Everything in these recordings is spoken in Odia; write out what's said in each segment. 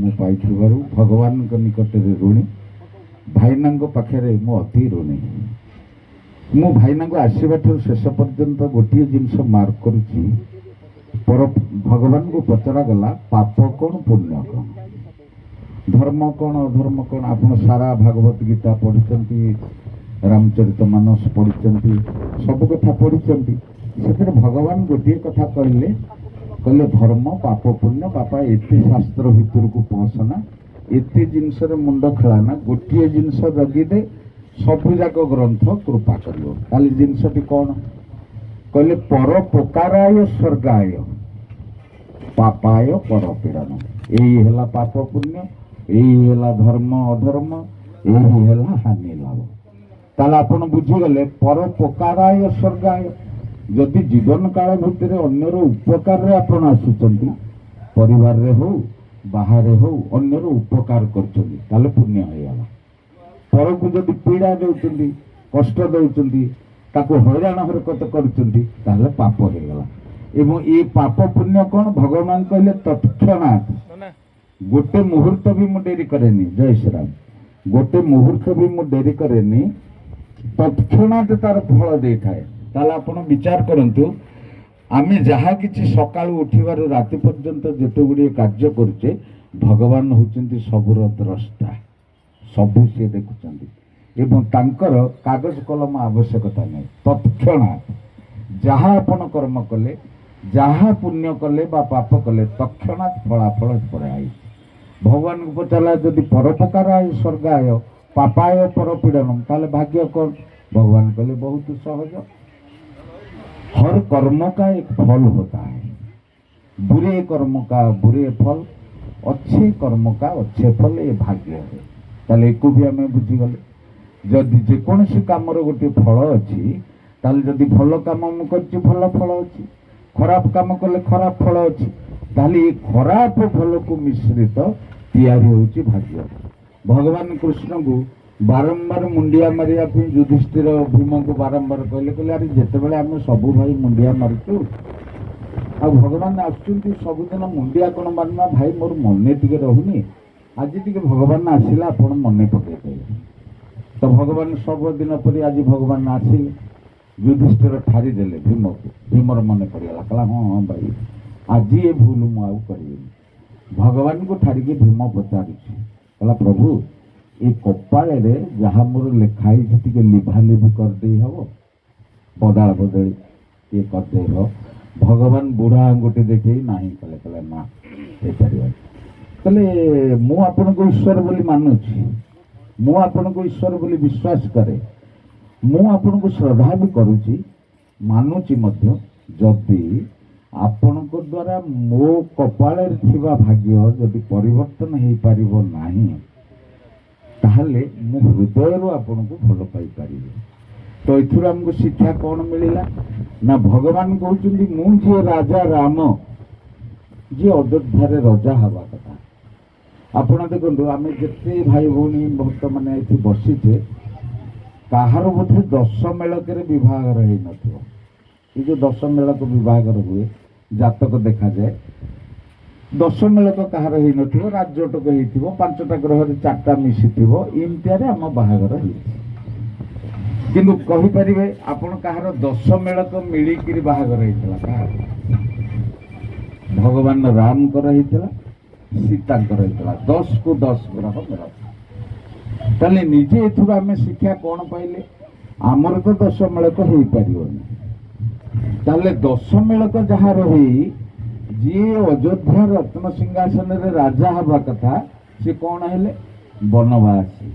ମୁଁ ପାଇଥିବାରୁ ଭଗବାନଙ୍କ ନିକଟରେ ଋଣୀ। ଭାଇନାଙ୍କ ପାଖରେ ମୁଁ ଅତି ଋଣୀ। ମୁଁ ଭାଇନାଙ୍କୁ ଆସିବା ଠାରୁ ଶେଷ ପର୍ଯ୍ୟନ୍ତ ଗୋଟିଏ ଜିନିଷ ମାର୍କ କରୁଛି। ଭଗବାନଙ୍କୁ ପଚରାଗଲା ପାପ କ'ଣ ପୁଣ୍ୟ କ'ଣ, ଧର୍ମ କ'ଣ ଅଧର୍ମ କ'ଣ। ଆପଣ ସାରା ଭାଗବତ ଗୀତା ପଢ଼ିଛନ୍ତି, ରାମଚରିତ ମାନସ ପଢ଼ିଛନ୍ତି, ସବୁ କଥା ପଢ଼ିଛନ୍ତି। ସେଥିରେ ଭଗବାନ ଗୋଟିଏ କଥା କହିଲେ ଧର୍ମ ପାପ ପୁଣ୍ୟ। ବାପା ଏତେ ଶାସ୍ତ୍ର ଭିତରକୁ ପଶନା, ଏତେ ଜିନିଷରେ ମୁଣ୍ଡ ଖେଳାନା, ଗୋଟିଏ ଜିନିଷ ଜଗିଦେ, ସବୁଯାକ ଗ୍ରନ୍ଥ କୃପା କରିବ। ତାହେଲେ ଜିନିଷଟି କ'ଣ କହିଲେ? ପରୋପକାରାୟ ସ୍ୱର୍ଗାୟ ପାପାୟ ପରପୀଡ଼ନ। ଏଇ ହେଲା ପାପ ପୁଣ୍ୟ, ଏଇ ହେଲା ଧର୍ମ ଅଧର୍ମ, ଏଇ ହେଲା ହାନି ଲାଭ। ତାହେଲେ ଆପଣ ବୁଝିଗଲେ ପରୋପକାରାୟ ସ୍ୱର୍ଗାୟ। ଯଦି ଜୀବନ କାଳ ଭିତରେ ଅନ୍ୟର ଉପକାରରେ ଆପଣ ଆସୁଛନ୍ତି, ପରିବାରରେ ହଉ ବାହାରେ ହଉ ଅନ୍ୟର ଉପକାର କରୁଛନ୍ତି, ତାହେଲେ ପୁଣ୍ୟ ହେଇଗଲା। ପରକୁ ଯଦି ପୀଡ଼ା ଦେଉଛନ୍ତି, କଷ୍ଟ ଦେଉଛନ୍ତି, ତାକୁ ହଇରାଣ ହରକତ କରୁଛନ୍ତି, ତାହେଲେ ପାପ ହେଇଗଲା। ଏବଂ ଏ ପାପ ପୁଣ୍ୟ କ'ଣ? ଭଗବାନ କହିଲେ ତତ୍କ୍ଷଣାତ୍। ଗୋଟେ ମୁହୂର୍ତ୍ତ ବି ମୁଁ ଡେରି କରେନି। ଜୟ ଶ୍ରୀରାମ। ଗୋଟେ ମୁହୂର୍ତ୍ତ ବି ମୁଁ ଡେରି କରେନି, ତତ୍କ୍ଷଣାତ୍ ତାର ଫଳ ଦେଇଥାଏ। ତାହେଲେ ଆପଣ ବିଚାର କରନ୍ତୁ, ଆମେ ଯାହା କିଛି ସକାଳୁ ଉଠିବାରୁ ରାତି ପର୍ଯ୍ୟନ୍ତ ଯେତେ ଗୁଡ଼ିଏ କାର୍ଯ୍ୟ କରୁଛେ, ଭଗବାନ ହେଉଛନ୍ତି ସବୁର ଦ୍ରଷ୍ଟା, ସବୁ ସିଏ ଦେଖୁଛନ୍ତି। ଏବଂ ତାଙ୍କର କାଗଜ କଲମ ଆବଶ୍ୟକତା ନାହିଁ। ତତ୍କ୍ଷଣାତ୍ ଯାହା ଆପଣ କର୍ମ କଲେ, ଯାହା ପୁଣ୍ୟ କଲେ ବା ପାପ କଲେ, ତତ୍କ୍ଷଣାତ୍ ଫଳାଫଳ ପଳାଇ। ଭଗବାନଙ୍କୁ ପଚାରିଲା ଯଦି ପରୋପକାରାୟ ସ୍ୱର୍ଗାୟ ପାପାୟ ପରପୀଡ଼ନ, ତାହେଲେ ଭାଗ୍ୟ କ'ଣ? भगवान कहले बहुत सहज, हर कर्म का एक फल होता है। बुरे कर्म का बुरे फल, अच्छे कर्म का अच्छे फल, ये भाग्य है। ताले एको भी आम बुझीगले जदि जेकोसी कम गोटे फल अच्छी, ताले जदि भल कम कर भल फल अच्छी, खराब काम कले खराब फल अच्छी, ताले ये खराब फल को मिश्रित तैयारी होची भाग्य। भगवान कृष्ण को बारंबार मुंडिया मारिया युधिष्ठिर भीम को बारंबार कहले अरे जितेबाला आम सबू भाई मुंडिया मारुचु, आ भगवान आसुच्चंती सबुदिन मुंडिया कौन मारना भाई, मोर मने टिके रहुनी, आज टिके भगवान आसिला आपण मने पकईदे। तो भगवान सब दिन पर आज भगवान आसिले, युधिष्ठिर ठारी देले भीम को। भीमर मन पड़गला, कहला हाँ हाँ भाई आज ये भूल मुझे करें। भगवान को ठारिकी भीम पचार, कहला प्रभु ये कपाल जहाँ मोर लिखाई टे लिभा लिभि करदे हम, बदा बदली ये करदे हो। भगवान बुढ़ा आंगुठी देखे ना कले, कहले ना हो पार। कहले मु आपण को ईश्वर बोली मानुची, मु आपण को ईश्वर बोली विश्वास करे, मु आपण को श्रद्धा भी करुची मानुची मध्य। जदि आपण को द्वारा मो कपाल थिबा भाग्य जदि परिवर्तन हो पारिबो नाही, ताहले मु हृदय आपण को भल पाई पारिबे। तो एथुर हमको शिक्षा कौन मिलला ना, भगवान कहउचंदी मु जे राजा राम जे अयोध्या राजा हवा कथा। आपण देखंतु आमे जते भाई भौणी भक्त माने एथि बसिछे, काहार बोधे 10 मेलक विवाहर हो नथिबो। ये जो 10 मेलक विवाहर हुए जातक देखा जाए, 10 मेलक कहार हो नथिबो, राजटक होइथिबो, 5टा ग्रह 4टा मिसिथिबो, इमतियारे आम बाहागर होइछि। किंतु कहि परिबे आपण कहार 10 मेलक मिलिकिरी बाहागर होइतला? भगवान राम कर होइतला, सीता कर होइतला, 10 को 10 ग्रह मेलक। ताले निजे एथुर आमे शिक्षा कोन पाइले? आमर तो 10 मेलक होई परिबोनी। ताले 10 मेलक जहा रही जी अयोध्या रत्न सिंहासन रे राजा हवा कथा, से कौन हेले? वनवासी।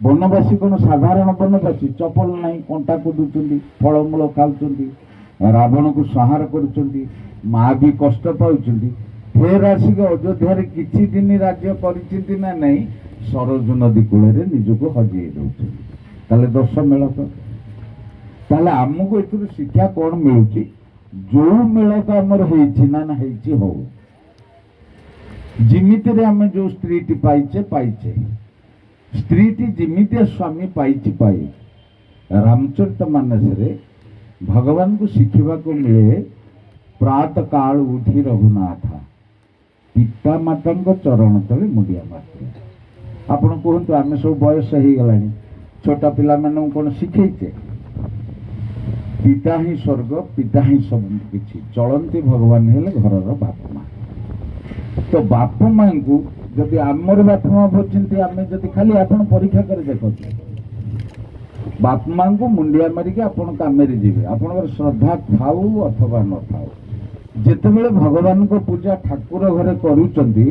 वनवासी कौन साधारण वनवासी? चपल नहीं, कंटा कुदुचंदी, फलमूल खाउचंदी, रावण को संहार करुचंदी, माँ भी कष्ट पाउचंदी, फेर आसिक अयोध्या किछि दिन राज्य करिचिंती ना नहीं, सरजू नदी कूल निजको हजेई दउचंदी। ताले 10 मेलक। ताले आमको एथुर शिक्षा कौन मिलुची? जो मेलक आमर होइछि ना ना होइछि हो, जिमिति रे आमे जो स्त्रीटी पाइचे पाइचे, स्त्रीटी जिमिति स्वामी पाइछि पाई। रामचरित मानस रे भगवान को शिखिबा को मिले, प्रात काल उठी रघुनाथ ପିତା ମାତାଙ୍କ ଚରଣ ତଳେ ମୁଣ୍ଡିଆ ମାରିଥିଲେ। ଆପଣ କୁହନ୍ତୁ, ଆମେ ସବୁ ବୟସ ହେଇଗଲାଣି, ଛୋଟ ପିଲାମାନଙ୍କୁ କ'ଣ ଶିଖେଇଛେ? ପିତା ହିଁ ସ୍ୱର୍ଗ, ପିତା ହିଁ ସବୁ କିଛି। ଚଳନ୍ତି ଭଗବାନ ହେଲେ ଘରର ବାପା ମା। ତ ବାପା ମାଙ୍କୁ ଯଦି ଆମର ବାପା ମା ବୁଝନ୍ତି, ଆମେ ଯଦି ଖାଲି ଆପଣ ପରୀକ୍ଷା କରି ଦେଖନ୍ତୁ, ବାପା ମାଙ୍କୁ ମୁଣ୍ଡିଆ ମାରିକି ଆପଣ କାମରେ ଯିବେ, ଆପଣଙ୍କର ଶ୍ରଦ୍ଧା ଥାଉ ଅଥବା ନଥାଉ। ଯେତେବେଳେ ଭଗବାନଙ୍କ ପୂଜା ଠାକୁର ଘରେ କରୁଛନ୍ତି,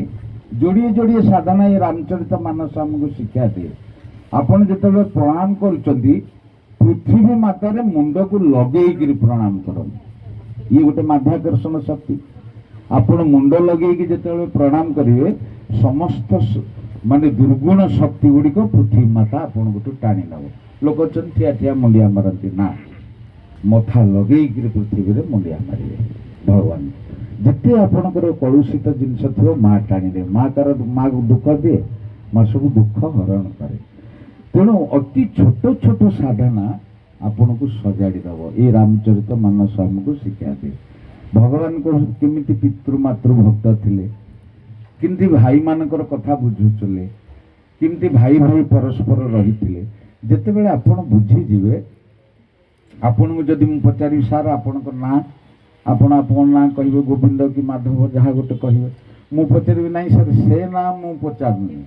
ଯୋଡ଼ିଏ ଯୋଡ଼ିଏ ସାଧନା ଏ ରାମଚରିତ ମାନସ ଆମକୁ ଶିକ୍ଷା ଦିଏ। ଆପଣ ଯେତେବେଳେ ପ୍ରଣାମ କରୁଛନ୍ତି, ପୃଥିବୀ ମାତାରେ ମୁଣ୍ଡକୁ ଲଗେଇକିରି ପ୍ରଣାମ କରନ୍ତୁ। ଇଏ ଗୋଟେ ମାଧ୍ୟାକର୍ଷଣ ଶକ୍ତି। ଆପଣ ମୁଣ୍ଡ ଲଗେଇକି ଯେତେବେଳେ ପ୍ରଣାମ କରିବେ, ସମସ୍ତ ମାନେ ଦୁର୍ଗୁଣ ଶକ୍ତି ଗୁଡ଼ିକ ପୃଥିବୀ ମାତା ଆପଣଙ୍କଠୁ ଟାଣି ନେବ। ଲୋକ ଅଛନ୍ତି ଠିଆ ଠିଆ ମୁଣ୍ଡିଆ ମାରନ୍ତି, ନା, ମଥା ଲଗେଇକିରି ପୃଥିବୀରେ ମୁଣ୍ଡିଆ ମାରିବେ ଭଗବାନ। ଯେତେ ଆପଣଙ୍କର କଳୁଷିତ ଜିନିଷ ଥିବ ମା ଟାଣିଦେବେ। ମା ଦୁଃଖ ଦିଏ, ମା ସବୁ ଦୁଃଖ ହରଣ କରେ। ତେଣୁ ଅତି ଛୋଟ ଛୋଟ ସାଧନା ଆପଣଙ୍କୁ ସଜାଡ଼ି ଦେବ। ଏ ରାମଚରିତ ମାନସ ଆମକୁ ଶିକ୍ଷା ଦିଏ। ଭଗବାନ କେମିତି ପିତୃମାତୃ ଭକ୍ତ ଥିଲେ, କେମିତି ଭାଇମାନଙ୍କର କଥା ବୁଝୁଥିଲେ, କେମିତି ଭାଇ ଭାଇ ପରସ୍ପର ରହିଥିଲେ। ଯେତେବେଳେ ଆପଣ ବୁଝିଯିବେ, ଆପଣଙ୍କୁ ଯଦି ମୁଁ ପଚାରିବି, ସାର୍ ଆପଣଙ୍କ ନାଁ, ଆପଣ ଆପଣଙ୍କ ନାଁ କହିବେ, ଗୋବିନ୍ଦ କି ମାଧବ ଯାହା ଗୋଟେ କହିବେ। ମୁଁ ପଚାରିବି, ନାହିଁ ସାର୍ ସେ ନାଁ ମୁଁ ପଚାରୁନି,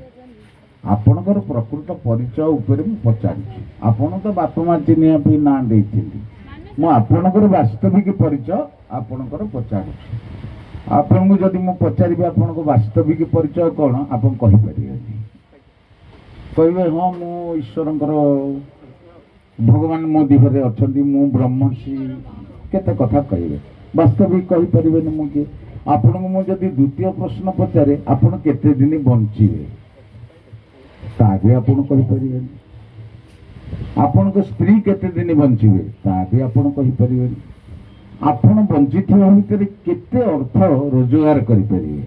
ଆପଣଙ୍କର ପ୍ରକୃତ ପରିଚୟ ଉପରେ ମୁଁ ପଚାରୁଛି। ଆପଣ ତ ବାପା ମା ଚିହ୍ନିବା ପାଇଁ ନାଁ ଦେଇଛନ୍ତି, ମୁଁ ଆପଣଙ୍କର ବାସ୍ତବିକ ପରିଚୟ ଆପଣଙ୍କର ପଚାରୁଛି। ଆପଣଙ୍କୁ ଯଦି ମୁଁ ପଚାରିବି ଆପଣଙ୍କ ବାସ୍ତବିକ ପରିଚୟ କ'ଣ, ଆପଣ କହିପାରିବେନି। କହିବେ, ହଁ ମୁଁ ଈଶ୍ୱରଙ୍କର, ଭଗବାନ ମୋ ଦିହରେ ଅଛନ୍ତି, ମୁଁ ବ୍ରହ୍ମର୍ଷି, କେତେ କଥା କହିବେ, ବାସ୍ତବିକ କହିପାରିବେନି ମୁଁ କିଏ। ଆପଣଙ୍କୁ ମୁଁ ଯଦି ଦ୍ୱିତୀୟ ପ୍ରଶ୍ନ ପଚାରେ, ଆପଣ କେତେ ଦିନ ବଞ୍ଚିବେ, ତା ବି ଆପଣ କହିପାରିବେନି। ଆପଣଙ୍କ ସ୍ତ୍ରୀ କେତେ ଦିନ ବଞ୍ଚିବେ, ତା ବି ଆପଣ କହିପାରିବେନି। ଆପଣ ବଞ୍ଚିଥିବା ଭିତରେ କେତେ ଅର୍ଥ ରୋଜଗାର କରିପାରିବେ,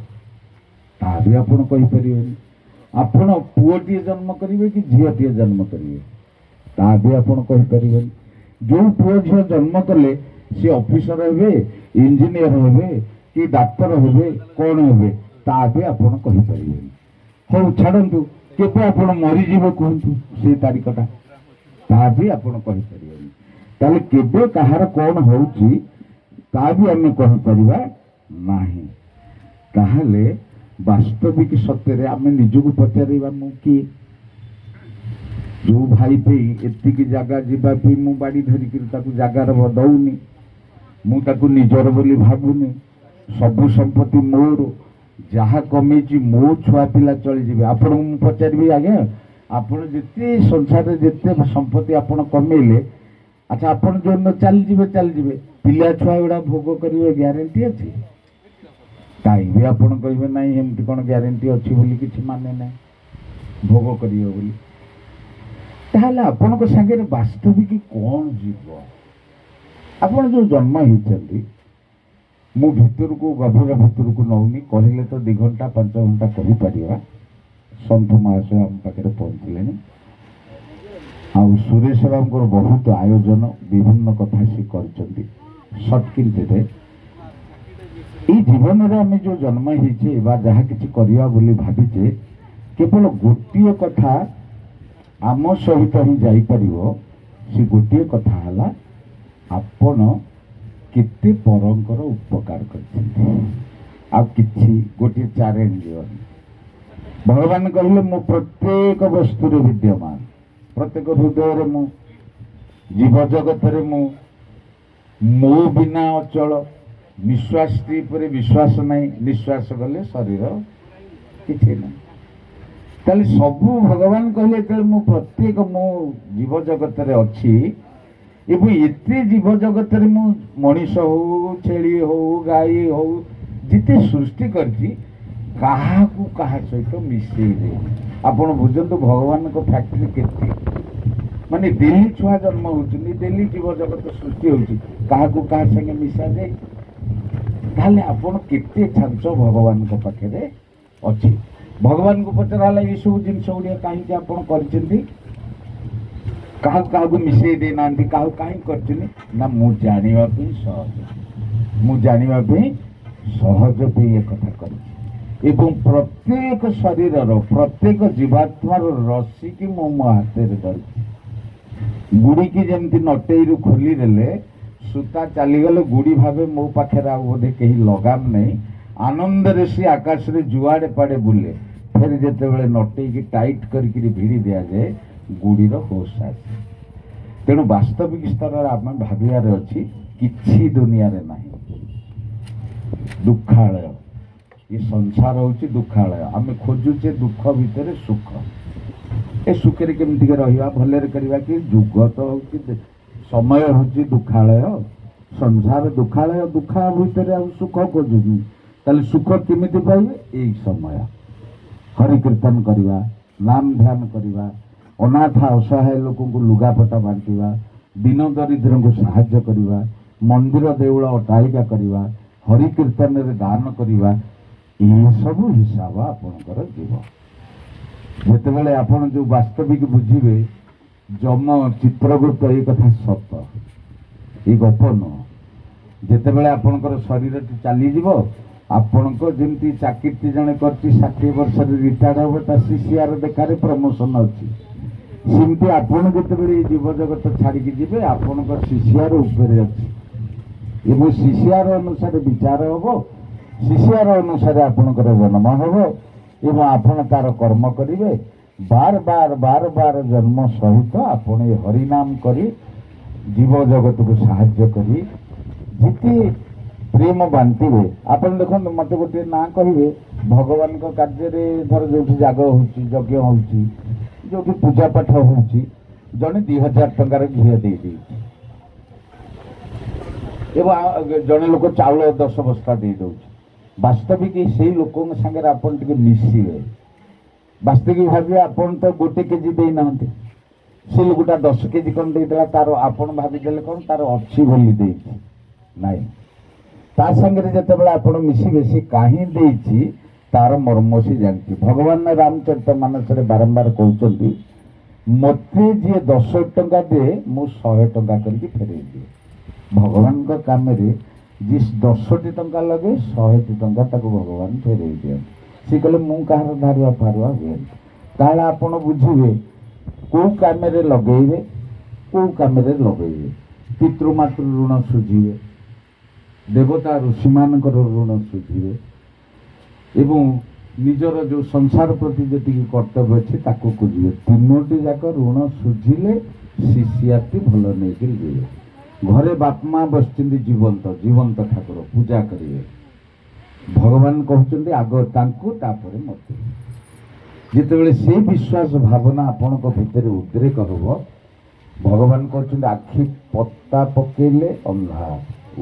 ତା ବି ଆପଣ କହିପାରିବେନି। ଆପଣ ପୁଅଟିଏ ଜନ୍ମ କରିବେ କି ଝିଅଟିଏ ଜନ୍ମ କରିବେ, ତା ବି ଆପଣ କହିପାରିବେନି। ଯେଉଁ ପୁଅ ଝିଅ ଜନ୍ମ କଲେ ସେ ଅଫିସର ହେବେ, ଇଞ୍ଜିନିୟର ହେବେ କି ଡାକ୍ତର ହେବେ, କ'ଣ ହେବେ, ତା ବି ଆପଣ କହିପାରିବେନି। ହଉ ଛାଡ଼ନ୍ତୁ, କେବେ ଆପଣ ମରିଯିବେ କୁହନ୍ତୁ ସେଇ ତାରିଖଟା, ତା ବି ଆପଣ କହିପାରିବେନି। ତାହେଲେ କେବେ କାହାର କ'ଣ ହେଉଛି ତା ବି ଆମେ କହିପାରିବା ନାହିଁ। ତାହେଲେ ବାସ୍ତବିକ ସତ୍ୟରେ ଆମେ ନିଜକୁ ପଚାରିବା, ମୁଁ କିଏ? ଯେଉଁ ଭାଇ ପାଇଁ ଏତିକି ଜାଗା ଯିବା ପାଇଁ ମୁଁ ବାଡ଼ି ଧରିକିରି ତାକୁ ଜାଗାର ଦଉନି, ମୁଁ ତାକୁ ନିଜର ବୋଲି ଭାବୁନି, ସବୁ ସମ୍ପତ୍ତି ମୋର, ଯାହା କମେଇଛି ମୋ ଛୁଆ ପିଲା ଚଳିଯିବେ। ଆପଣଙ୍କୁ ମୁଁ ପଚାରିବି, ଆଜ୍ଞା ଆପଣ ଯେତେ ସଂସାରରେ ଯେତେ ସମ୍ପତ୍ତି ଆପଣ କମେଇଲେ, ଆଚ୍ଛା ଆପଣ ଯେଉଁଦିନ ଚାଲିଯିବେ, ପିଲା ଛୁଆ ଗୁଡ଼ା ଭୋଗ କରିବେ, ଗ୍ୟାରେଣ୍ଟି ଅଛି? କାହିଁକି ଆପଣ କହିବେ, ନାହିଁ ଏମିତି କ'ଣ ଗ୍ୟାରେଣ୍ଟି ଅଛି ବୋଲି କିଛି ମାନେ ନାହିଁ, ଭୋଗ କରିବେ ବୋଲି। ତାହେଲେ ଆପଣଙ୍କ ସାଙ୍ଗରେ ବାସ୍ତବିକ କ'ଣ ଯିବ? ଆପଣ ଯେଉଁ ଜନ୍ମ ହେଇଛନ୍ତି, ମୁଁ ଭିତରକୁ ଗଭୀର ଭିତରକୁ ନେଉନି, କହିଲେ ତ 2 ଘଣ୍ଟା 5 ଘଣ୍ଟା କହିପାରିବା। ସନ୍ଥ ମହାଶୟ ଆମ ପାଖରେ ପହଞ୍ଚିଲେଣି, ଆଉ ସୁରେଶ ବାବୁଙ୍କର ବହୁତ ଆୟୋଜନ, ବିଭିନ୍ନ କଥା ସେ କରିଛନ୍ତି। ସଟକିନ୍ତିରେ ଏଇ ଜୀବନରେ ଆମେ ଯେଉଁ ଜନ୍ମ ହେଇଛେ ବା ଯାହା କିଛି କରିବା ବୋଲି ଭାବିଛେ, କେବଳ ଗୋଟିଏ କଥା ଆମ ସହିତ ହିଁ ଯାଇପାରିବ। ସେ ଗୋଟିଏ କଥା ହେଲା, ଆପଣ କେତେ ପରଙ୍କର ଉପକାର କରିଛନ୍ତି, ଆଉ କିଛି ଗୋଟିଏ ଚ୍ୟାଲେଞ୍ଜ ଜୀବନ। ଭଗବାନ କହିଲେ, ମୁଁ ପ୍ରତ୍ୟେକ ବସ୍ତୁରେ ବିଦ୍ୟମାନ, ପ୍ରତ୍ୟେକ ହୃଦୟରେ ମୁଁ, ଜୀବ ଜଗତରେ ମୁଁ, ମୋ ବିନା ଅଚଳ। ନିଶ୍ୱାସ ଉପରେ ବିଶ୍ୱାସ ନାହିଁ, ନିଶ୍ୱାସ ଗଲେ ଶରୀର କିଛି ନାହିଁ। ତାହେଲେ ସବୁ ଭଗବାନ କହିଲେ, ଯେତେବେଳେ ମୁଁ ପ୍ରତ୍ୟେକ ମୋ ଜୀବ ଜଗତରେ ଅଛି, ଏବଂ ଏତେ ଜୀବ ଜଗତରେ ମୁଁ ମଣିଷ ହଉ, ଛେଳି ହଉ, ଗାଈ ହଉ, ଯେତେ ସୃଷ୍ଟି କରିଛି, କାହାକୁ କାହା ସହିତ ମିଶେଇ ଦେଇନି। ଆପଣ ବୁଝନ୍ତୁ ଭଗବାନଙ୍କ ଫ୍ୟାକ୍ଟ୍ରି କେତେ, ମାନେ ଡେଲି ଛୁଆ ଜନ୍ମ ହେଉଛନ୍ତି, ଡେଲି ଜୀବ ଜଗତ ସୃଷ୍ଟି ହେଉଛି, କାହାକୁ କାହା ସାଙ୍ଗେ ମିଶା ଯାଏ? ତାହେଲେ ଆପଣ କେତେ ଛାଞ୍ଚ ଭଗବାନଙ୍କ ପାଖରେ ଅଛି। ଭଗବାନଙ୍କୁ ପଚରା ହେଲା, ଏଇସବୁ ଜିନିଷ ଗୁଡ଼ିକ କାହିଁକି ଆପଣ କରିଛନ୍ତି, କାହାକୁ କାହାକୁ ମିଶେଇ ଦେଇନାହାନ୍ତି, କାହାକୁ କାହିଁକି କରିଛନ୍ତି? ନା ମୁଁ ଜାଣିବା ପାଇଁ ସହଜ, ମୁଁ ଜାଣିବା ପାଇଁ ସହଜ ପାଇଁ ଏ କଥା କରିଛି। ଏବଂ ପ୍ରତ୍ୟେକ ଶରୀରର ପ୍ରତ୍ୟେକ ଜୀବାତ୍ମାର ରସିକି ମୁଁ ମୋ ହାତରେ ଧରିଛି। ଗୁଡ଼ିକି ଯେମିତି ନଟେଇରୁ ଖୋଲିଦେଲେ ସୂତା ଚାଲିଗଲେ ଗୁଡ଼ି ଭାବେ ମୋ ପାଖରେ ଆଉ ବୋଧେ କେହି ଲଗାମ ନାହିଁ। ଆନନ୍ଦରେ ସେ ଆକାଶରେ ଯୁଆଡ଼େ ପାଡ଼େ ବୁଲେ। ଫେର ଯେତେବେଳେ ନଟେଇକି ଟାଇଟ୍ କରିକିରି ଭିଡ଼ି ଦିଆଯାଏ ଗୁଡ଼ିର ହୋସ୍ ଆସେ। ତେଣୁ ବାସ୍ତବିକ ସ୍ତରରେ ଆମେ ଭାବିବାର ଅଛି କିଛି ଦୁନିଆରେ ନାହିଁ। ଦୁଃଖାଳୟ, ଏ ସଂସାର ହେଉଛି ଦୁଃଖାଳୟ। ଆମେ ଖୋଜୁଛେ ଦୁଃଖ ଭିତରେ ସୁଖ। ଏ ସୁଖରେ କେମିତିକା ରହିବା, ଭଲରେ କରିବା କି? ଯୁଗ ତ ହେଉଛି, ସମୟ ହେଉଛି ଦୁଃଖାଳୟ, ସଂସାର ଦୁଃଖାଳୟ। ଦୁଃଖ ଭିତରେ ଆଉ ସୁଖ ଖୋଜୁନି, ତାହେଲେ ସୁଖ କେମିତି ପାଇବେ? ଏଇ ସମୟ ହରି କୀର୍ତ୍ତନ କରିବା, ନାମ ଧ୍ୟାନ କରିବା, ଅନାଥ ଅସହାୟ ଲୋକଙ୍କୁ ଲୁଗାପଟା ବାଣ୍ଟିବା, ଦିନ ଦରିଦ୍ରଙ୍କୁ ସାହାଯ୍ୟ କରିବା, ମନ୍ଦିର ଦେଉଳ ଅଟ୍ଟାଳିକା କରିବା, ହରି କୀର୍ତ୍ତନରେ ଦାନ କରିବା, ଏସବୁ ହିସାବ ଆପଣଙ୍କର ଯିବ। ଯେତେବେଳେ ଆପଣ ଯେଉଁ ବାସ୍ତବିକ ବୁଝିବେ ଯମ ଚିତ୍ରଗୁପ୍ତ ଏ କଥା ସତ, ଏ ଗପ ନୁହଁ। ଯେତେବେଳେ ଆପଣଙ୍କର ଶରୀରଟି ଚାଲିଯିବ, ଆପଣଙ୍କ ଯେମିତି ଚାକିରିଟି ଜଣେ କରିଛି 60 ବର୍ଷରେ ରିଟାୟାର୍ଡ ହେବ, ତା ସିସିଆର ଦେଖାରେ ପ୍ରମୋସନ ଅଛି, ସେମିତି ଆପଣ ଯେତେବେଳେ ଏ ଜୀବଜଗତ ଛାଡ଼ିକି ଯିବେ ଆପଣଙ୍କ ସିସିଆର ଉପରେ ଅଛି ଏବଂ ସିସିଆର ଅନୁସାରେ ବିଚାର ହେବ, ସିସିଆର ଅନୁସାରେ ଆପଣଙ୍କର ଜନ୍ମ ହେବ ଏବଂ ଆପଣ ତାର କର୍ମ କରିବେ। ବାର ବାର ଜନ୍ମ ସହିତ ଆପଣ ଏ ହରିନାମ କରି ଜୀବଜଗତକୁ ସାହାଯ୍ୟ କରି ଯେତେ ପ୍ରେମ ବାଣ୍ଟିବେ। ଆପଣ ଦେଖନ୍ତୁ, ମୋତେ ଗୋଟିଏ ନାଁ କହିବେ, ଭଗବାନଙ୍କ କାର୍ଯ୍ୟରେ ଧର ଯେଉଁଠି ଯାଗ ହେଉଛି, ଯଜ୍ଞ ହେଉଛି, ଯେଉଁଠି ପୂଜାପାଠ ହେଉଛି, ଜଣେ 2000 ଟଙ୍କାର ଘିଅ ଦେଇଦେଇଛି ଏବଂ ଜଣେ ଲୋକ ଚାଉଳ 10 ବସ୍ତା ଦେଇଦେଉଛି। ବାସ୍ତବିକ ସେଇ ଲୋକଙ୍କ ସାଙ୍ଗରେ ଆପଣ ଟିକେ ମିଶିବେ, ବାସ୍ତବିକ ଭାବିବେ ଆପଣ ତ 1 କେଜି ଦେଇନାହାନ୍ତି, ସେ ଲୋକଟା 10 କେଜି କ'ଣ ଦେଇଦେଲା, ତାର ଆପଣ ଭାବିଦେଲେ କ'ଣ ତାର ଅଛି ବୋଲି ଦେଇଛି, ନାଇଁ। ତା ସାଙ୍ଗରେ ଯେତେବେଳେ ଆପଣ ମିଶିବେ, ସେ କାହିଁ ଦେଇଛି ତାର ମର୍ମ ସେ ଜାଣିଛି। ଭଗବାନ ରାମଚରିତ ମାନସରେ ବାରମ୍ବାର କହୁଛନ୍ତି, ମୋତେ ଯିଏ 10 ଟଙ୍କା ଦିଏ ମୁଁ 100 ଟଙ୍କା କରିକି ଫେରେଇ ଦିଏ। ଭଗବାନଙ୍କ କାମରେ ଯିଏ 10ଟି ଟଙ୍କା ଲଗେ 100ଟି ଟଙ୍କା ତାକୁ ଭଗବାନ ଫେରେଇ ଦିଅନ୍ତି। ସେ କହିଲେ ମୁଁ କାହାର ଧାରୁଆ ଫାରୁଆ ହୁଏନି। ତାହେଲେ ଆପଣ ବୁଝିବେ କେଉଁ କାମରେ ଲଗେଇବେ, କେଉଁ କାମରେ ଲଗେଇବେ। ପିତୃମାତୃ ଋଣ ସୁଝିବେ, ଦେବତା ଋଷିମାନଙ୍କର ଋଣ ସୁଝିବେ ଏବଂ ନିଜର ଯେଉଁ ସଂସାର ପ୍ରତି ଯେତିକି କର୍ତ୍ତବ୍ୟ ଅଛି ତାକୁ ଖୋଜିବେ। 3ଟି ଯାକ ଋଣ ସୁଝିଲେ ଶିଷ୍ୟାଟି ଭଲ ନେଇକରି ଯିବେ। ଘରେ ବାପା ମା ବସିଛନ୍ତି ଜୀବନ୍ତ ଠାକୁର, ପୂଜା କରିବେ। ଭଗବାନ କହୁଛନ୍ତି ଆଗ ତାଙ୍କୁ ତାପରେ ମୋତେ। ଯେତେବେଳେ ସେ ବିଶ୍ୱାସ ଭାବନା ଆପଣଙ୍କ ଭିତରେ ଉଦ୍ରେକ ହେବ, ଭଗବାନ କହୁଛନ୍ତି ଆଖି ପତା ପକେଇଲେ ଅନ୍ଧାର,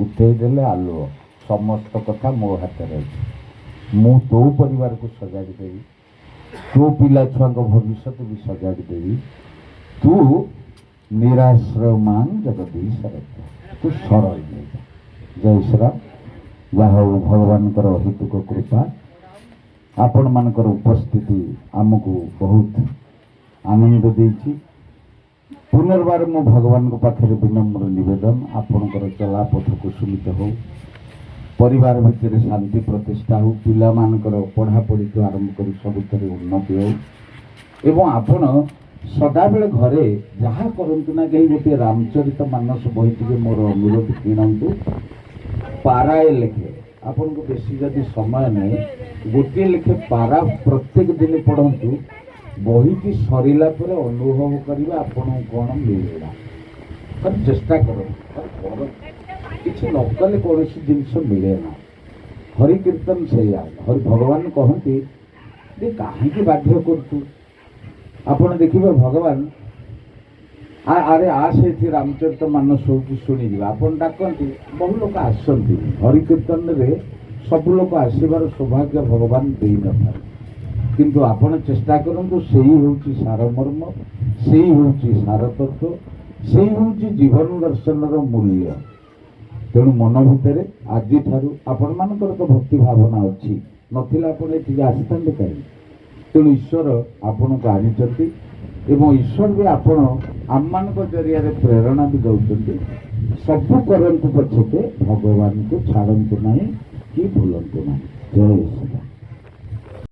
ଉଠେଇ ଦେଲେ ଆଲୁଅ, ସମସ୍ତ କଥା ମୋ ହାତରେ ଅଛି। ମୁଁ ତୋ ପରିବାରକୁ ସଜାଡ଼ି ଦେବି, ତୋ ପିଲା ଛୁଆଙ୍କ ଭବିଷ୍ୟତ ବି ସଜାଡ଼ି ଦେବି। ତୁ ନିରାଶ୍ରୟ ମାଂ ଜଗଦୀଶ ରକ୍ଷା, ତୁ ସରଳ ନେଇଯା। ଜୟ ଶ୍ରୀରାମ। ଯାହା ହଉ ଭଗବାନଙ୍କର ଅହେତୁକ କୃପା, ଆପଣମାନଙ୍କର ଉପସ୍ଥିତି ଆମକୁ ବହୁତ ଆନନ୍ଦ ଦେଇଛି। ପୁନର୍ବାର ମୁଁ ଭଗବାନଙ୍କ ପାଖରେ ବିନମ୍ର ନିବେଦନ, ଆପଣଙ୍କର ଚଲାପଥ କୁସୁମିତ ହେଉ, ପରିବାର ଭିତରେ ଶାନ୍ତି ପ୍ରତିଷ୍ଠା ହେଉ, ପିଲାମାନଙ୍କର ପଢ଼ାପଢ଼ିଠୁ ଆରମ୍ଭ କରି ସବୁଥିରେ ଉନ୍ନତି ହେଉ ଏବଂ ଆପଣ ସଦାବେଳେ ଘରେ ଯାହା କରନ୍ତୁ ନା କେହି ଗୋଟିଏ ରାମଚରିତ ମାନସ ବହି ଟିକେ ମୋର ଅନୁରୋଧ କିଣନ୍ତୁ, ପାରାଏ ଲେଖେ। ଆପଣଙ୍କୁ ବେଶୀ ଯଦି ସମୟ ନାହିଁ, ଗୋଟିଏ ଲେଖେ ପାରା ପ୍ରତ୍ୟେକ ଦିନ ପଢ଼ନ୍ତୁ। ବହିଟି ସରିଲା ପରେ ଅନୁଭବ କରିବା ଆପଣଙ୍କୁ କ'ଣ ମିଳିଲା। ଚେଷ୍ଟା କରନ୍ତୁ, କିଛି ନ କଲେ କୌଣସି ଜିନିଷ ମିଳେ ନା। ହରି କୀର୍ତ୍ତନ ସେଇଆ। ଭଗବାନ କହନ୍ତି ଯେ କାହିଁକି ବାଧ୍ୟ କରୁଛୁ। ଆପଣ ଦେଖିବେ ଭଗବାନ ଆରେ ସେଠି ରାମଚରିତ ମାନସ ହେଉଛି ଶୁଣିଯିବା, ଆପଣ ଡାକନ୍ତି, ବହୁ ଲୋକ ଆସନ୍ତି। ହରି କୀର୍ତ୍ତନରେ ସବୁ ଲୋକ ଆସିବାର ସୌଭାଗ୍ୟ ଭଗବାନ ଦେଇନଥାନ୍ତି, କିନ୍ତୁ ଆପଣ ଚେଷ୍ଟା କରନ୍ତୁ। ସେଇ ହେଉଛି ସାରମର୍ମ, ସେଇ ହେଉଛି ସାରତତ୍ଵ, ସେଇ ହେଉଛି ଜୀବନ ଦର୍ଶନର ମୂଲ୍ୟ। ତେଣୁ ମନ ଭିତରେ ଆଜିଠାରୁ ଆପଣମାନଙ୍କର ତ ଭକ୍ତି ଭାବନା ଅଛି, ନଥିଲେ ଆପଣ ଏଠିକି ଆସିଥାନ୍ତେ କାହିଁକି। ତେଣୁ ଈଶ୍ୱର ଆପଣଙ୍କୁ ଆଣିଛନ୍ତି ଏବଂ ଈଶ୍ୱର ବି ଆପଣ ଆମମାନଙ୍କ ଜରିଆରେ ପ୍ରେରଣା ବି ଦେଉଛନ୍ତି। ସବୁ କରନ୍ତୁ ପଛକେ ଭଗବାନଙ୍କୁ ଛାଡ଼ନ୍ତୁ ନାହିଁ କି ଭୁଲନ୍ତୁ ନାହିଁ। ଜୟ ଶ୍ରୀରାମ।